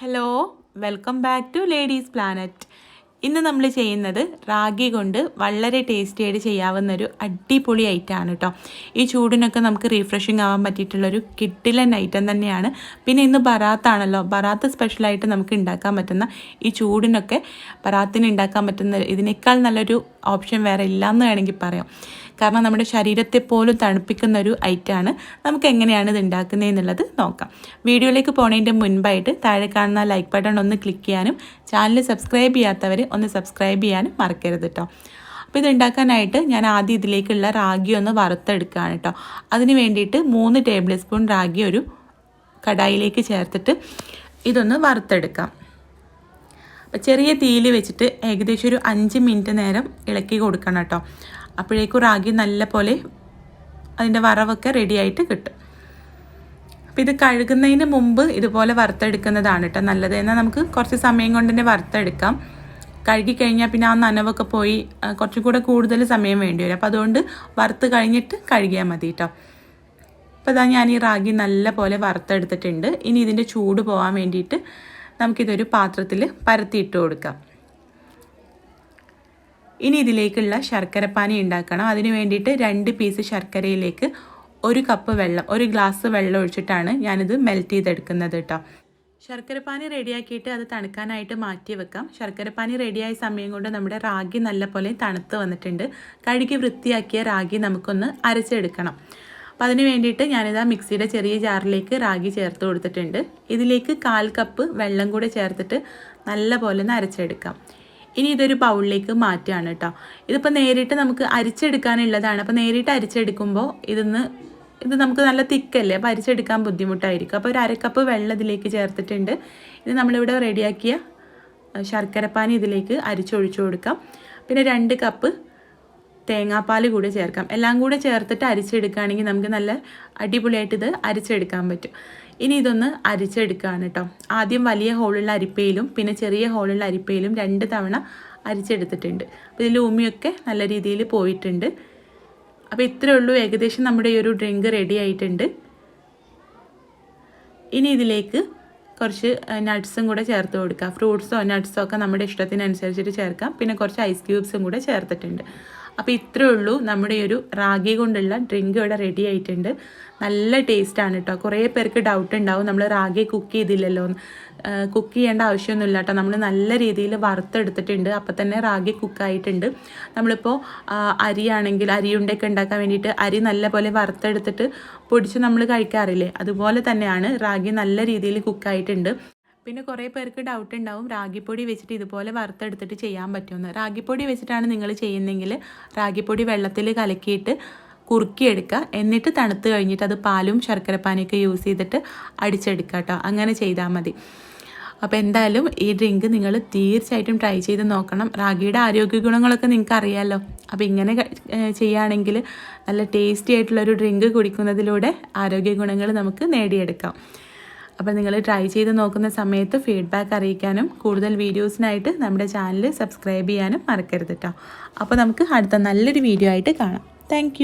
Hello, welcome back to ladies planet. ഇന്ന് നമ്മൾ ചെയ്യുന്നത് റാഗി കൊണ്ട് വളരെ ടേസ്റ്റി ആയിട്ട് ചെയ്യാവുന്നൊരു അടിപൊളി ഐറ്റമാണ് കേട്ടോ. ഈ ചൂടിനൊക്കെ നമുക്ക് റീഫ്രഷിങ് ആവാൻ പറ്റിയിട്ടുള്ളൊരു കിഡിലൻ ഐറ്റം തന്നെയാണ്. പിന്നെ ഇന്ന് ബറാത്താണല്ലോ, ബറാത്ത് സ്പെഷ്യലായിട്ട് നമുക്ക് ഉണ്ടാക്കാൻ പറ്റുന്ന, ഈ ചൂടിനൊക്കെ ബറാത്തിന് ഉണ്ടാക്കാൻ പറ്റുന്ന ഇതിനേക്കാൾ നല്ലൊരു ഓപ്ഷൻ വേറെ ഇല്ലയെന്ന് വേണമെങ്കിൽ പറയാം. കാരണം നമ്മുടെ ശരീരത്തെ പോലും തണുപ്പിക്കുന്ന ഒരു ഐറ്റമാണ്. നമുക്ക് എങ്ങനെയാണ് ഇത് ഉണ്ടാക്കുന്നതെന്നുള്ളത് നോക്കാം. വീഡിയോയിലേക്ക് പോകുന്നതിൻ്റെ മുൻപായിട്ട് താഴെ കാണുന്ന ലൈക്ക് ബട്ടൺ ഒന്ന് ക്ലിക്ക് ചെയ്യാനും ചാനൽ സബ്സ്ക്രൈബ് ചെയ്യാത്തവർ ഒന്ന് സബ്സ്ക്രൈബ് ചെയ്യാനും മറക്കരുത് കേട്ടോ. അപ്പോൾ ഇത് ഉണ്ടാക്കാനായിട്ട് ഞാൻ ആദ്യം ഇതിലേക്കുള്ള റാഗി ഒന്ന് വറുത്തെടുക്കുകയാണ് കേട്ടോ. അതിന് വേണ്ടിയിട്ട് 3 ടേബിൾ സ്പൂൺ റാഗി ഒരു കടായിലേക്ക് ചേർത്തിട്ട് ഇതൊന്ന് വറുത്തെടുക്കാം. അപ്പോൾ ചെറിയ തീയിൽ വെച്ചിട്ട് ഏകദേശം ഒരു 5 മിനിറ്റ് നേരം ഇളക്കി കൊടുക്കണം കേട്ടോ. അപ്പോഴേക്കും റാഗി നല്ല പോലെ അതിൻ്റെ വറവൊക്കെ റെഡിയായിട്ട് കിട്ടും. അപ്പോൾ ഇത് കഴുകുന്നതിന് മുമ്പ് ഇതുപോലെ വറുത്തെടുക്കുന്നതാണ് കേട്ടോ നല്ലത്. എന്നാൽ നമുക്ക് കുറച്ച് സമയം കൊണ്ട് തന്നെ വറുത്തെടുക്കാം. കഴുകി കഴിഞ്ഞാൽ പിന്നെ ആ നനവൊക്കെ പോയി കുറച്ചും കൂടെ കൂടുതൽ സമയം വേണ്ടി വരും. അപ്പോൾ അതുകൊണ്ട് വറുത്ത് കഴിഞ്ഞിട്ട് കഴുകിയാൽ മതി കേട്ടോ. അപ്പോൾ ഇതാ ഞാൻ ഈ റാഗി നല്ല പോലെ വറുത്തെടുത്തിട്ടുണ്ട്. ഇനി ഇതിൻ്റെ ചൂട് പോകാൻ വേണ്ടിയിട്ട് നമുക്കിതൊരു പാത്രത്തിൽ പരത്തിയിട്ട് കൊടുക്കാം. ഇനി ഇതിലേക്കുള്ള ശർക്കരപ്പാനി ഉണ്ടാക്കണം. അതിന് വേണ്ടിയിട്ട് 2 പീസ് ശർക്കരയിലേക്ക് 1 കപ്പ് വെള്ളം, 1 ഗ്ലാസ് വെള്ളം ഒഴിച്ചിട്ടാണ് ഞാനിത് മെൽറ്റ് ചെയ്തെടുക്കുന്നത് കേട്ടോ. ശർക്കരപ്പാനി റെഡിയാക്കിയിട്ട് അത് തണുക്കാനായിട്ട് മാറ്റി വെക്കാം. ശർക്കരപ്പാനി റെഡിയായ സമയം കൊണ്ട് നമ്മുടെ റാഗി നല്ലപോലെ തണുത്ത് വന്നിട്ടുണ്ട്. കഴുകി വൃത്തിയാക്കിയ റാഗി നമുക്കൊന്ന് അരച്ചെടുക്കണം. അപ്പോൾ അതിന് വേണ്ടിയിട്ട് ഞാനിതാ മിക്സിയുടെ ചെറിയ ജാറിലേക്ക് റാഗി ചേർത്ത് കൊടുത്തിട്ടുണ്ട്. ഇതിലേക്ക് 1/4 കപ്പ് വെള്ളം കൂടെ ചേർത്തിട്ട് നല്ല പോലെ ഒന്ന് അരച്ചെടുക്കാം. ഇനി ഇതൊരു ബൗളിലേക്ക് മാറ്റുകയാണ് കേട്ടോ. ഇതിപ്പോൾ നേരിട്ട് നമുക്ക് അരിച്ചെടുക്കാനുള്ളതാണ്. അപ്പോൾ നേരിട്ട് അരിച്ചെടുക്കുമ്പോൾ ഇത് നമുക്ക് നല്ല തിക്കല്ലേ, അപ്പോൾ അരിച്ചെടുക്കാൻ ബുദ്ധിമുട്ടായിരിക്കും. അപ്പോൾ ഒരു 1/2 കപ്പ് വെള്ളം ഇതിലേക്ക് ചേർത്തിട്ടുണ്ട്. ഇത് നമ്മളിവിടെ റെഡിയാക്കിയ ശർക്കരപ്പാനി ഇതിലേക്ക് അരിച്ചൊഴിച്ചു കൊടുക്കാം. പിന്നെ 2 കപ്പ് തേങ്ങാപ്പാൽ കൂടെ ചേർക്കാം. എല്ലാം കൂടെ ചേർത്തിട്ട് അരിച്ചെടുക്കുകയാണെങ്കിൽ നമുക്ക് നല്ല അടിപൊളിയായിട്ട് ഇത് അരിച്ചെടുക്കാൻ പറ്റും. ഇനി ഇതൊന്ന് അരിച്ചെടുക്കുകയാണ് കേട്ടോ. ആദ്യം വലിയ ഹോളുള്ള അരിപ്പയിലും പിന്നെ ചെറിയ ഹോളുള്ള അരിപ്പയിലും 2 തവണ അരിച്ചെടുത്തിട്ടുണ്ട്. അപ്പോൾ ഇതിൽ ഉമിയൊക്കെ നല്ല രീതിയിൽ പോയിട്ടുണ്ട്. അപ്പോൾ ഇത്രയേ ഉള്ളൂ. ഏകദേശം നമ്മുടെ ഈ ഒരു ഡ്രിങ്ക് റെഡി ആയിട്ടുണ്ട്. ഇനി ഇതിലേക്ക് കുറച്ച് നട്ട്സും കൂടെ ചേർത്ത് കൊടുക്കുക. ഫ്രൂട്ട്സോ നട്ട്സോ ഒക്കെ നമ്മുടെ ഇഷ്ടത്തിനനുസരിച്ചിട്ട് ചേർക്കാം. പിന്നെ കുറച്ച് ഐസ് ക്യൂബ്സും കൂടെ ചേർത്തിട്ടുണ്ട്. അപ്പോൾ ഇത്രയേ ഉള്ളൂ. നമ്മുടെ ഈ ഒരു റാഗി കൊണ്ടുള്ള ഡ്രിങ്ക് ഇവിടെ റെഡി ആയിട്ടുണ്ട്. നല്ല ടേസ്റ്റാണ് കേട്ടോ. കുറേ പേർക്ക് ഡൗട്ട് ഉണ്ടാവും, നമ്മൾ റാഗി കുക്ക് ചെയ്തില്ലല്ലോ. കുക്ക് ചെയ്യേണ്ട ആവശ്യമൊന്നുമില്ല കേട്ടോ. നമ്മൾ നല്ല രീതിയിൽ വറുത്തെടുത്തിട്ടുണ്ട്. അപ്പോൾ തന്നെ റാഗി കുക്കായിട്ടുണ്ട്. നമ്മളിപ്പോൾ അരിയാണെങ്കിൽ അരിയുണ്ടൊക്കെ ഉണ്ടാക്കാൻ വേണ്ടിയിട്ട് അരി നല്ല പോലെ വറുത്തെടുത്തിട്ട് പൊടിച്ച് നമ്മൾ കഴിക്കാറില്ലേ, അതുപോലെ തന്നെയാണ് റാഗി നല്ല രീതിയിൽ കുക്കായിട്ടുണ്ട്. പിന്നെ കുറേ പേർക്ക് ഡൗട്ട് ഉണ്ടാവും, റാഗിപ്പൊടി വെച്ചിട്ട് ഇതുപോലെ വറുത്തെടുത്തിട്ട് ചെയ്യാൻ പറ്റുമെന്ന്. റാഗിപ്പൊടി വെച്ചിട്ടാണ് നിങ്ങൾ ചെയ്യുന്നതെങ്കിൽ റാഗിപ്പൊടി വെള്ളത്തിൽ കലക്കിയിട്ട് കുറുക്കിയെടുക്കുക. എന്നിട്ട് തണുത്ത് കഴിഞ്ഞിട്ട് അത് പാലും ശർക്കരപ്പാനിയൊക്കെ യൂസ് ചെയ്തിട്ട് അടിച്ചെടുക്കുക കേട്ടോ. അങ്ങനെ ചെയ്താൽ മതി. അപ്പോൾ എന്തായാലും ഈ ഡ്രിങ്ക് നിങ്ങൾ തീർച്ചയായിട്ടും ട്രൈ ചെയ്ത് നോക്കണം. റാഗിയുടെ ആരോഗ്യ ഗുണങ്ങളൊക്കെ നിങ്ങൾക്ക് അറിയാമല്ലോ. അപ്പോൾ ഇങ്ങനെ ചെയ്യുകയാണെങ്കിൽ നല്ല ടേസ്റ്റി ആയിട്ടുള്ളൊരു ഡ്രിങ്ക് കുടിക്കുന്നതിലൂടെ ആരോഗ്യ ഗുണങ്ങൾ നമുക്ക് നേടിയെടുക്കാം. അപ്പോൾ നിങ്ങൾ ട്രൈ ചെയ്ത് നോക്കുന്ന സമയത്ത് ഫീഡ്ബാക്ക് അറിയിക്കാനും കൂടുതൽ വീഡിയോസിനായിട്ട് നമ്മുടെ ചാനൽ സബ്സ്ക്രൈബ് ചെയ്യാനും മറക്കരുത് കേട്ടോ. അപ്പോൾ നമുക്ക് അടുത്ത നല്ലൊരു വീഡിയോ ആയിട്ട് കാണാം. താങ്ക്